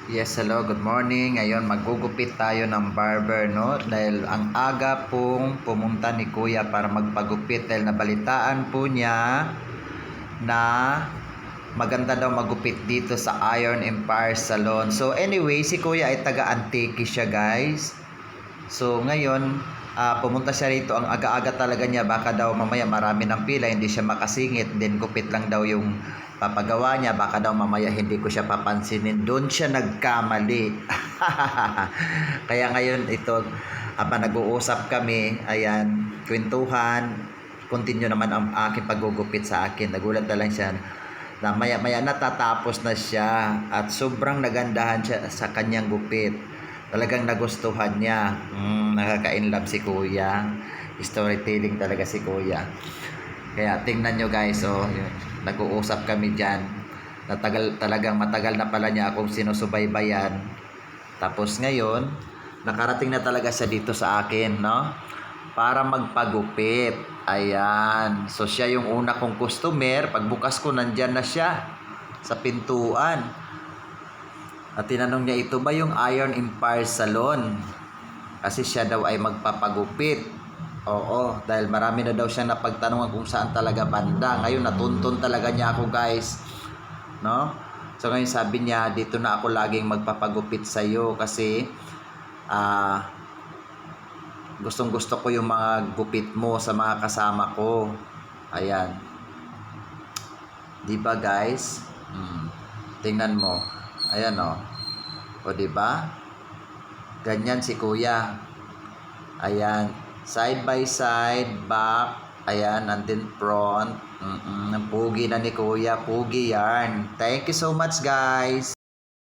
Yes, hello, good morning. Ngayon maggugupit tayo ng barber, no? Dahil ang aga pong pumunta ni Kuya para magpagupit dahil nabalitaan po niya na maganda daw magupit dito sa Iron Empire Salon. So anyway, si Kuya ay taga-Antique siya, guys. So ngayon, pumunta siya rito. Ang aga-aga talaga niya, baka daw mamaya marami ng pila, hindi siya makasingit. Then gupit lang daw yung papagawa niya, baka daw mamaya hindi ko siya papansinin. Doon siya nagkamali. Kaya ngayon ito, nag-uusap kami, ayan, kwentuhan, continue naman ang aking paggugupit sa akin. Nagulat na lang siya na maya-maya natatapos na siya at sobrang nagandahan siya sa kanyang gupit. Talagang nagustuhan niya. Nakaka-inlove si Kuya. Storytelling talaga si Kuya. Kaya tingnan nyo, guys, nag-uusap kami dyan. Talagang matagal na pala niya akong sinusubaybayan. Tapos ngayon, nakarating na talaga siya dito sa akin, no? Para magpagupit. Ayan. So siya yung una kong customer. Pagbukas ko, nandyan na siya sa pintuan. At tinanong niya, ito ba yung Iron Empire Salon? Kasi siya daw ay magpapagupit. Oo, dahil marami na daw siya napagtanungan kung saan talaga banda. Ngayon natuntun talaga niya ako, guys. No? So ngayon sabi niya, dito na ako laging magpapagupit sa iyo kasi gustong gusto ko yung mga gupit mo sa mga kasama ko. Ayan. Di ba, guys? Tingnan mo. Ayan, oh. O, di ba? Ganyan si Kuya. Ayan. Side by side, back. Ayan, and then front. Pugi na ni Kuya. Pugi yarn. Thank you so much, guys.